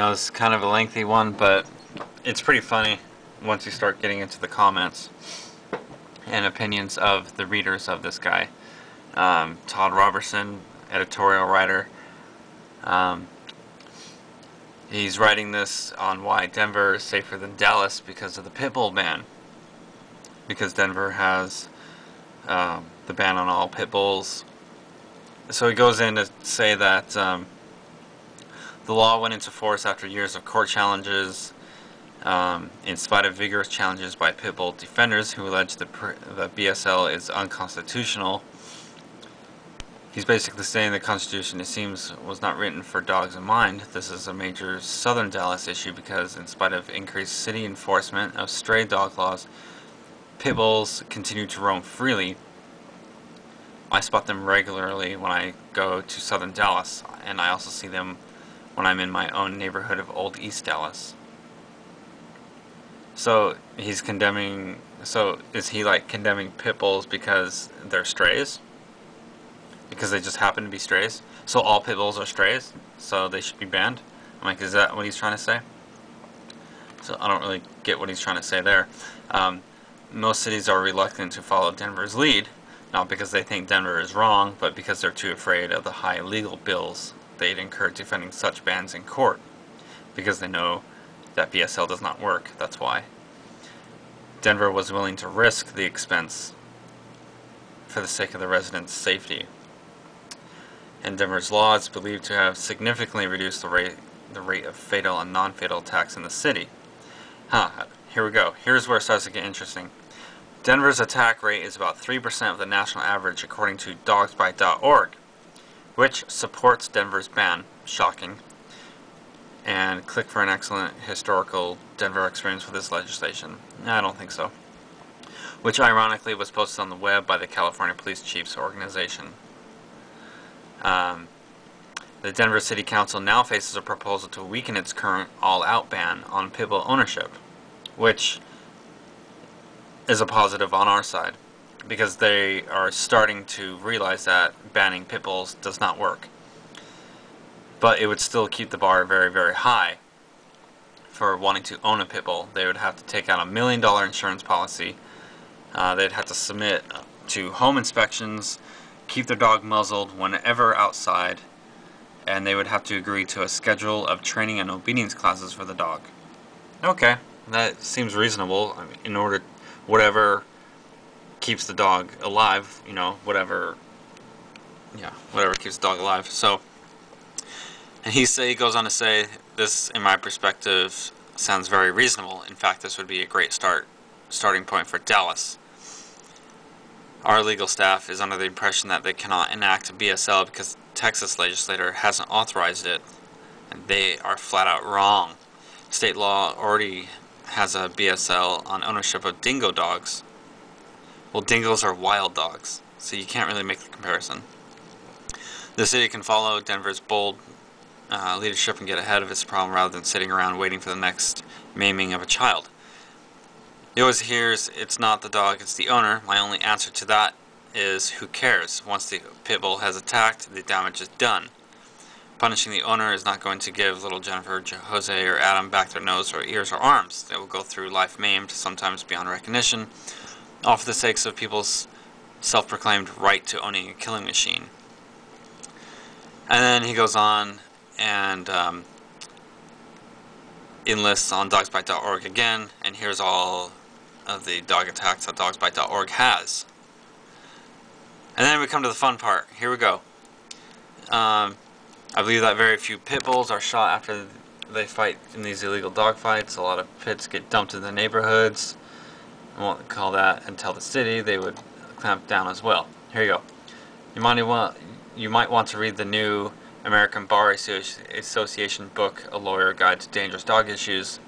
It's kind of a lengthy one, but it's pretty funny once you start getting into the comments and opinions of the readers of this guy. Todd Robertson, editorial writer. He's writing this on why Denver is safer than Dallas because of the pit bull ban. Because Denver has the ban on all pit bulls. So he goes in to say that the law went into force after years of court challenges, in spite of vigorous challenges by pit bull defenders who allege the BSL is unconstitutional. He's basically saying the Constitution, it seems, was not written for dogs in mind. This is a major southern Dallas issue because in spite of increased city enforcement of stray dog laws, pit bulls continue to roam freely. I spot them regularly when I go to southern Dallas, and I also see them when I'm in my own neighborhood of Old East Dallas. So he's condemning, so is he like condemning pit bulls because they're strays? Because they just happen to be strays? So all pit bulls are strays? So they should be banned? I'm like, is that what he's trying to say? So I don't really get what he's trying to say there. Most cities are reluctant to follow Denver's lead, not because they think Denver is wrong, but because they're too afraid of the high legal bills they'd incur defending such bans in court. Because they know that BSL does not work, that's why. Denver was willing to risk the expense for the sake of the residents' safety. And Denver's law is believed to have significantly reduced the rate of fatal and non-fatal attacks in the city. Here we go. Here's where it starts to get interesting. Denver's attack rate is about 3% of the national average according to dogsbite.org, which supports Denver's ban. Shocking. And click for an excellent historical Denver experience with this legislation. I don't think so. Which ironically was posted on the web by the California Police Chiefs Organization. The Denver City Council now faces a proposal to weaken its current all-out ban on pit bull ownership, which is a positive on our side, because they are starting to realize that banning pit bulls does not work. But it would still keep the bar very, very high for wanting to own a pit bull. They would have to take out $1 million insurance policy. They'd have to submit to home inspections, keep their dog muzzled whenever outside, and they would have to agree to a schedule of training and obedience classes for the dog. Okay, that seems reasonable. I mean, in order, whatever keeps the dog alive, whatever keeps the dog alive. So, and he goes on to say, this, in my perspective, sounds very reasonable. In fact, this would be a great starting point for Dallas. Our legal staff is under the impression that they cannot enact a BSL because the Texas legislature hasn't authorized it, and they are flat out wrong. State law already has a BSL on ownership of dingo dogs. Well, dingoes are wild dogs, so you can't really make the comparison. The city can follow Denver's bold leadership and get ahead of its problem rather than sitting around waiting for the next maiming of a child. He always hears, it's not the dog, it's the owner. My only answer to that is, who cares? Once the pit bull has attacked, the damage is done. Punishing the owner is not going to give little Jennifer, Jose, or Adam back their nose or ears or arms. They will go through life maimed, sometimes beyond recognition, all for the sakes of people's self-proclaimed right to owning a killing machine. And then he goes on and enlists on dogsbite.org again, and here's all of the dog attacks that dogsbite.org has. And then we come to the fun part. Here we go. I believe that very few pit bulls are shot after they fight in these illegal dog fights. A lot of pits get dumped in the neighborhoods. I won't call that and tell the city. They would clamp down as well. Here you go. You might want to read the new American Bar Association book, A Lawyer Guide to Dangerous Dog Issues,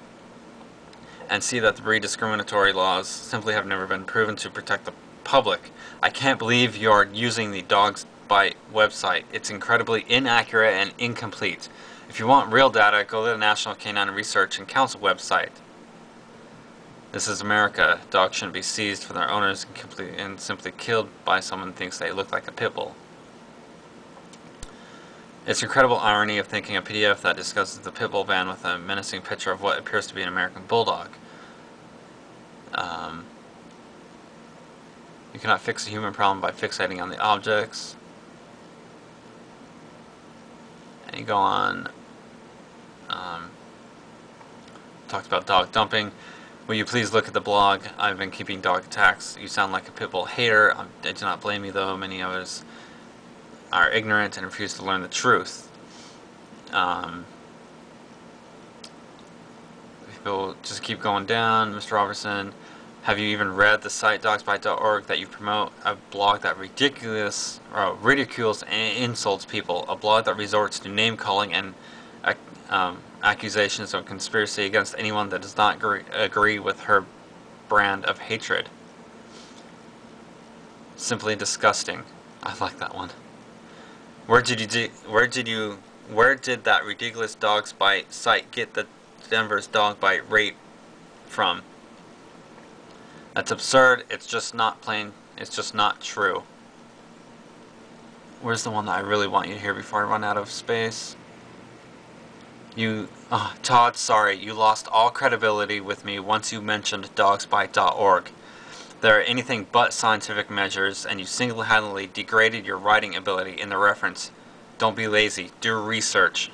and see that the breed discriminatory laws simply have never been proven to protect the public. I can't believe you are using the Dogs Bite website. It's incredibly inaccurate and incomplete. If you want real data, go to the National Canine Research and Council website. This is America. Dogs shouldn't be seized from their owners and simply killed by someone who thinks they look like a pit bull. It's incredible irony of thinking a PDF that discusses the pit bull ban with a menacing picture of what appears to be an American bulldog. You cannot fix a human problem by fixating on the objects. And you go on. Talked about dog dumping. Will you please look at the blog? I've been keeping dog attacks. You sound like a pit bull hater. I do not blame you, though. Many of us are ignorant and refuse to learn the truth. People just keep going down. Mr. Robertson, have you even read the site dogsbite.org that you promote? A blog that ridicules and insults people. A blog that resorts to name-calling and accusations of conspiracy against anyone that does not agree with her brand of hatred. Simply disgusting. I like that one. Where did that ridiculous dogs bite site get the Denver's dog bite rate from? That's absurd. It's just not true. Where's the one that I really want you to hear before I run out of space? Todd, sorry, you lost all credibility with me once you mentioned dogsbite.org. There are anything but scientific measures, and you single-handedly degraded your writing ability in the reference. Don't be lazy. Do research.